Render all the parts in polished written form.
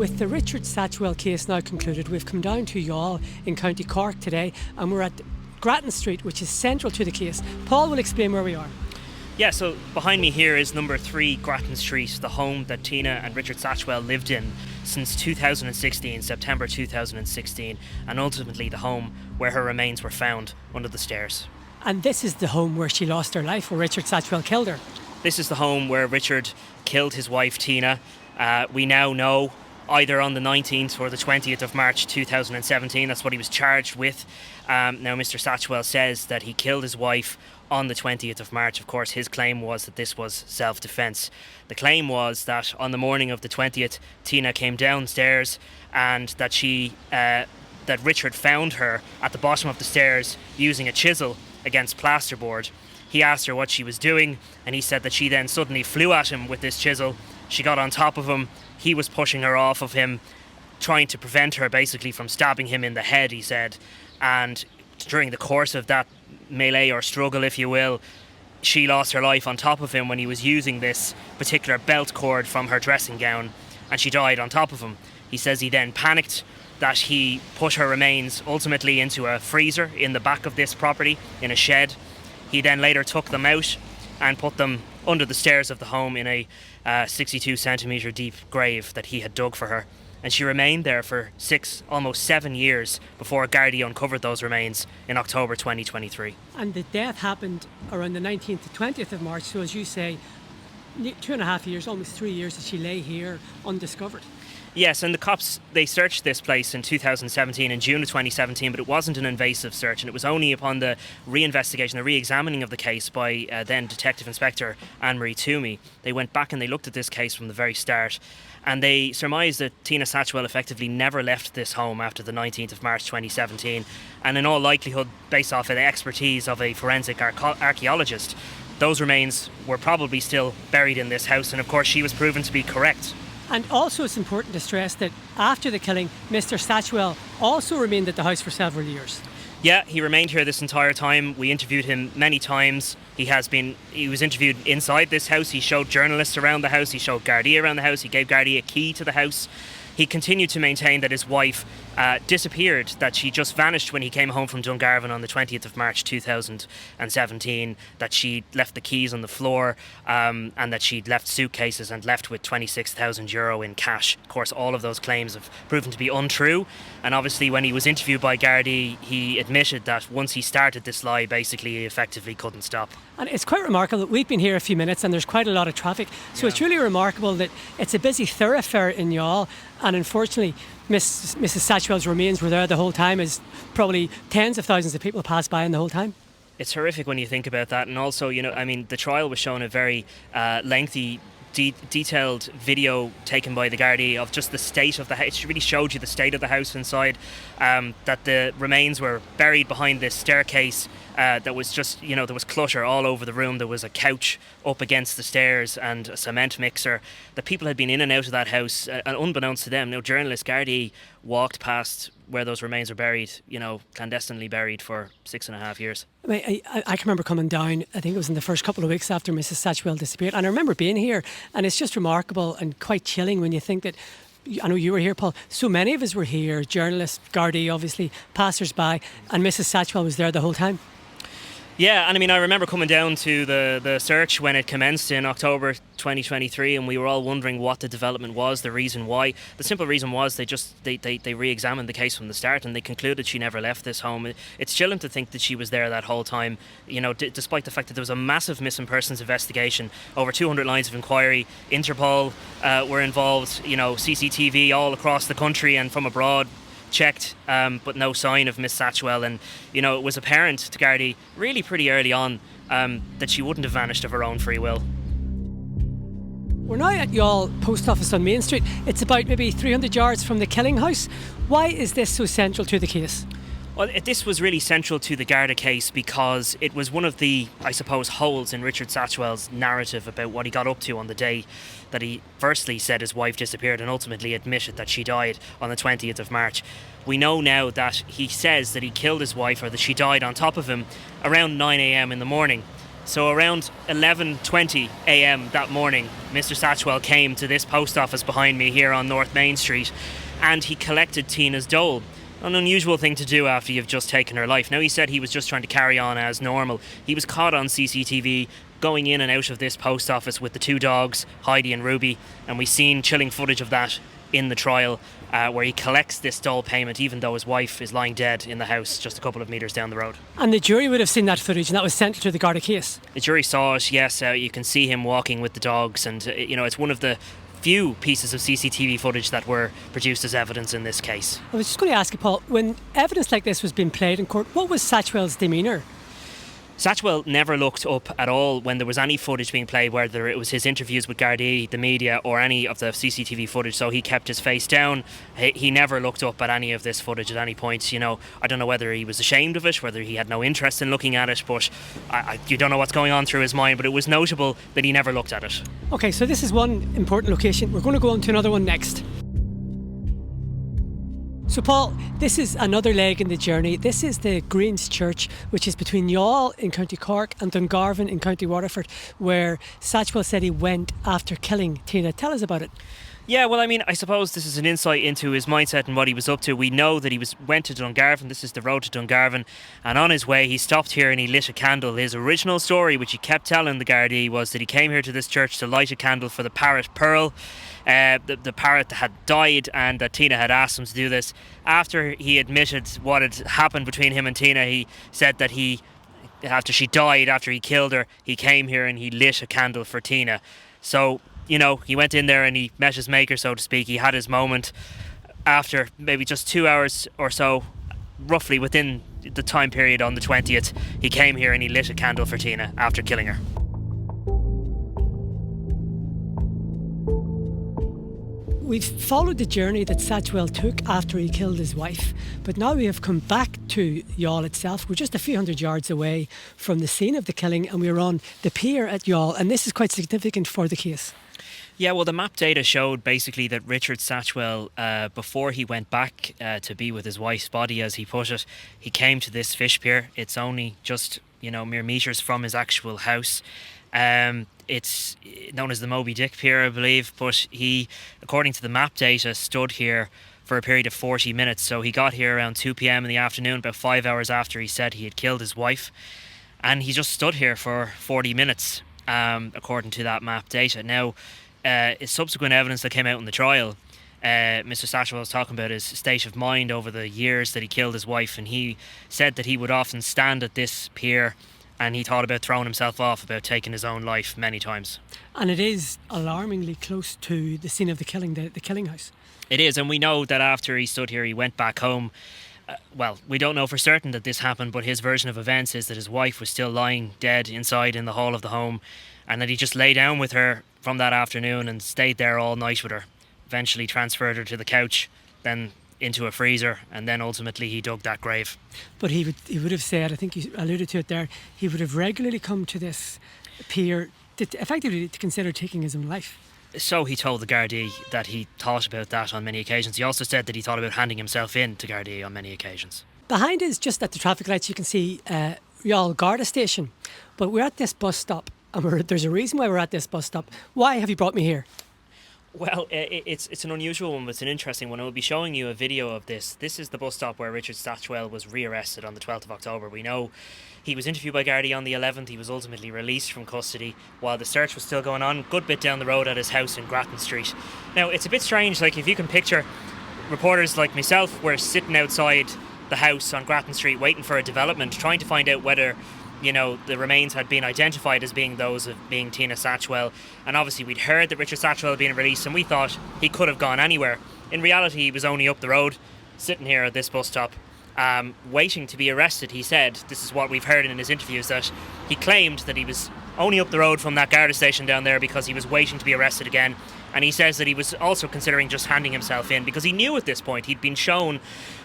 With the Richard Satchwell case now concluded, we've come down to Youghal in County Cork today, and we're at Grattan Street, which is central to the case. Paul will explain where we are. Yeah, so behind me here is number 3 Grattan Street, the home that Tina and Richard Satchwell lived in since 2016, September 2016, and ultimately the home where her remains were found under the stairs. And this is the home where she lost her life, where Richard Satchwell killed her. This is the home where Richard killed his wife Tina. We now know either on the 19th or the 20th of March 2017. That's what he was charged with. Now, Mr. Satchwell says that he killed his wife on the 20th of March. Of course, his claim was that this was self-defence. The claim was that on the morning of the 20th, Tina came downstairs and that that Richard found her at the bottom of the stairs using a chisel against plasterboard. He asked her what she was doing, and he said that she then suddenly flew at him with this chisel. She got on top of him. He was pushing her off of him, trying to prevent her basically from stabbing him in the head, he said. And during the course of that melee or struggle, if you will, she lost her life on top of him when he was using this particular belt cord from her dressing gown, and she died on top of him. He says he then panicked, that he put her remains ultimately into a freezer in the back of this property in a shed. He then later took them out and put them under the stairs of the home in a 62 centimetre deep grave that he had dug for her. And she remained there for almost 7 years before Gardaí uncovered those remains in October 2023. And the death happened around the 19th to 20th of March, so as you say, 2.5 years, almost 3 years that she lay here undiscovered. Yes, and the cops, they searched this place in 2017, in June of 2017, but it wasn't an invasive search, and it was only upon the reinvestigation, the re-examining of the case by then Detective Inspector Anne-Marie Toomey. They went back and they looked at this case from the very start, and they surmised that Tina Satchwell effectively never left this home after the 19th of March 2017, and in all likelihood, based off of the expertise of a forensic archaeologist, those remains were probably still buried in this house, and of course she was proven to be correct. And also it's important to stress that after the killing, Mr. Satchwell also remained at the house for several years. Yeah, he remained here this entire time. We interviewed him many times. He was interviewed inside this house. He showed journalists around the house. He showed Gardaí around the house. He gave Gardaí a key to the house. He continued to maintain that his wife disappeared, that she just vanished when he came home from Dungarvan on the 20th of March 2017, that she left the keys on the floor, and that she'd left suitcases and left with €26,000 in cash. Of course, all of those claims have proven to be untrue, and obviously when he was interviewed by Gardaí, he admitted that once he started this lie, basically he effectively couldn't stop. And it's quite remarkable that we've been here a few minutes and there's quite a lot of traffic, so It's really remarkable that it's a busy thoroughfare in Youghal, and unfortunately Mrs. Satchwell's remains were there the whole time, as probably tens of thousands of people passed by in the whole time. It's horrific when you think about that, and also, the trial was shown a very lengthy, detailed video taken by the Gardaí of just the state of the house. It really showed you the state of the house inside, that the remains were buried behind this staircase. That was just, there was clutter all over the room. There was a couch up against the stairs and a cement mixer. The people had been in and out of that house, and unbeknownst to them, journalists, Gardaí, walked past where those remains were buried, clandestinely buried for 6.5 years. I can remember coming down, I think it was in the first couple of weeks after Mrs. Satchwell disappeared, and I remember being here, and it's just remarkable and quite chilling when you think that, I know you were here, Paul, so many of us were here, journalists, Gardaí obviously, passers-by, and Mrs. Satchwell was there the whole time. Yeah, and I remember coming down to the search when it commenced in October 2023, and we were all wondering what the development was, the reason why. The simple reason was they re-examined the case from the start, and they concluded she never left this home. It's chilling to think that she was there that whole time, despite the fact that there was a massive missing persons investigation, over 200 lines of inquiry. Interpol were involved, CCTV all across the country and from abroad checked, but no sign of Miss Satchwell, and it was apparent to Gardaí really pretty early on that she wouldn't have vanished of her own free will. We're now at Youghal Post Office on Main Street. It's about maybe 300 yards from the killing house. Why is this so central to the case? Well, this was really central to the Garda case because it was one of the, I suppose, holes in Richard Satchwell's narrative about what he got up to on the day that he firstly said his wife disappeared and ultimately admitted that she died on the 20th of March. We know now that he says that he killed his wife, or that she died on top of him, around 9 a.m. in the morning. So around 11:20 a.m. that morning, Mr. Satchwell came to this post office behind me here on North Main Street, and he collected Tina's dole. An unusual thing to do after you've just taken her life. Now, he said he was just trying to carry on as normal. He was caught on CCTV going in and out of this post office with the two dogs, Heidi and Ruby, and we've seen chilling footage of that in the trial, where he collects this dole payment even though his wife is lying dead in the house just a couple of metres down the road. And the jury would have seen that footage, and that was sent to the Garda case. The jury saw it, yes. You can see him walking with the dogs, and it's one of the few pieces of CCTV footage that were produced as evidence in this case. I was just going to ask you, Paul, when evidence like this was being played in court, what was Satchwell's demeanour? Satchwell never looked up at all when there was any footage being played, whether it was his interviews with Gardaí, the media, or any of the CCTV footage, so he kept his face down. He never looked up at any of this footage at any point. I don't know whether he was ashamed of it, whether he had no interest in looking at it, but you don't know what's going on through his mind, but it was notable that he never looked at it. Okay, so this is one important location. We're going to go on to another one next. So Paul, this is another leg in the journey. This is the Greens Church, which is between Youghal in County Cork and Dungarvan in County Waterford, where Satchwell said he went after killing Tina. Tell us about it. Yeah, well, I suppose this is an insight into his mindset and what he was up to. We know that he went to Dungarvan. This is the road to Dungarvan, and on his way he stopped here and he lit a candle. His original story, which he kept telling the Gardaí, was that he came here to this church to light a candle for the parrot Pearl, the parrot that had died, and that Tina had asked him to do this. After he admitted what had happened between him and Tina, he said that after she died, after he killed her, he came here and he lit a candle for Tina. So, he went in there and he met his maker, so to speak. He had his moment after maybe just 2 hours or so, roughly within the time period on the 20th. He came here and he lit a candle for Tina after killing her. We've followed the journey that Satchwell took after he killed his wife, but now we have come back to Youghal itself. We're just a few hundred yards away from the scene of the killing, and we're on the pier at Youghal, and this is quite significant for the case. Yeah, well, the map data showed basically that Richard Satchwell, before he went back to be with his wife's body, as he put it, he came to this fish pier. It's only just, mere metres from his actual house. It's known as the Moby Dick Pier, I believe, but he, according to the map data, stood here for a period of 40 minutes. So he got here around 2 p.m. in the afternoon, about 5 hours after he said he had killed his wife. And he just stood here for 40 minutes, according to that map data. Now, subsequent evidence that came out in the trial, Mr. Satchwell was talking about his state of mind over the years that he killed his wife, and he said that he would often stand at this pier and he thought about throwing himself off, about taking his own life many times. And it is alarmingly close to the scene of the killing, the killing house. It is, and we know that after he stood here, he went back home. We don't know for certain that this happened, but his version of events is that his wife was still lying dead inside in the hall of the home, and that he just lay down with her from that afternoon and stayed there all night with her. Eventually transferred her to the couch, then into a freezer, and then ultimately he dug that grave. But he would have said, I think you alluded to it there, he would have regularly come to this pier effectively to consider taking his own life. So he told the Gardaí that he thought about that on many occasions. He also said that he thought about handing himself in to Gardaí on many occasions. Behind us, just at the traffic lights, you can see Youghal Garda station. But we're at this bus stop, and there's a reason why we're at this bus stop. Why have you brought me here? Well, it's an unusual one, but it's an interesting one. I will be showing you a video of this. This is the bus stop where Richard Satchwell was rearrested on the 12th of October. We know he was interviewed by Gardaí on the 11th. He was ultimately released from custody while the search was still going on, good bit down the road at his house in Grattan Street. Now, it's a bit strange, like if you can picture reporters like myself were sitting outside the house on Grattan Street waiting for a development, trying to find out whether the remains had been identified as being those of being Tina Satchwell. And obviously we'd heard that Richard Satchwell had been released, and we thought he could have gone anywhere. In reality, he was only up the road, sitting here at this bus stop, waiting to be arrested. He said, this is what we've heard in his interviews, that he claimed that he was only up the road from that Garda station down there because he was waiting to be arrested again. And he says that he was also considering just handing himself in, because he knew at this point he'd been shown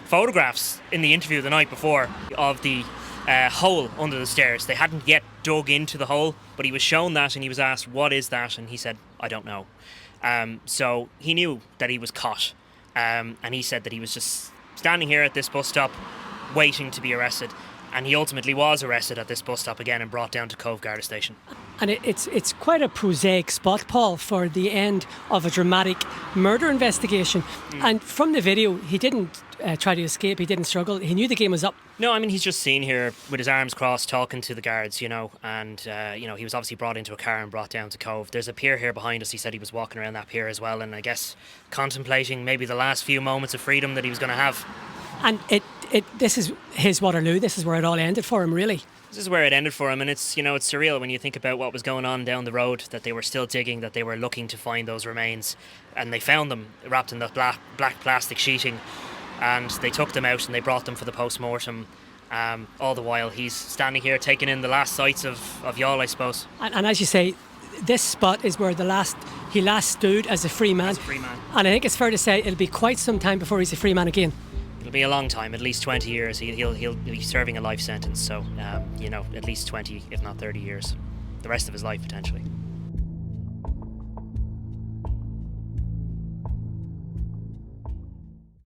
photographs in the interview the night before of the hole under the stairs. They hadn't yet dug into the hole, but he was shown that, and he was asked, what is that? And he said, I don't know. So he knew that he was caught, and he said that he was just standing here at this bus stop waiting to be arrested. And he ultimately was arrested at this bus stop again and brought down to Cove Garda station. And it's quite a prosaic spot, Paul, for the end of a dramatic murder investigation. And from the video, he didn't try to escape, he didn't struggle, he knew the game was up. No, I mean, he's just seen here with his arms crossed talking to the guards, you know, and, you know, he was obviously brought into a car and brought down to Cove. There's a pier here behind us. He said he was walking around that pier as well, and I guess contemplating maybe the last few moments of freedom that he was going to have. And this is his Waterloo, this is where it all ended for him, really. This is where it ended for him, and it's, you know, it's surreal when you think about what was going on down the road, that they were still digging, that they were looking to find those remains, and they found them wrapped in the black plastic sheeting, and they took them out and they brought them for the post-mortem. All the while he's standing here taking in the last sights of Youghal, I suppose. And as you say, this spot is where he last stood as a free man. As a free man. And I think it's fair to say it'll be quite some time before he's a free man again. It'll be a long time, at least 20 years. He'll be serving a life sentence, so, you know, at least 20, if not 30 years. The rest of his life, potentially.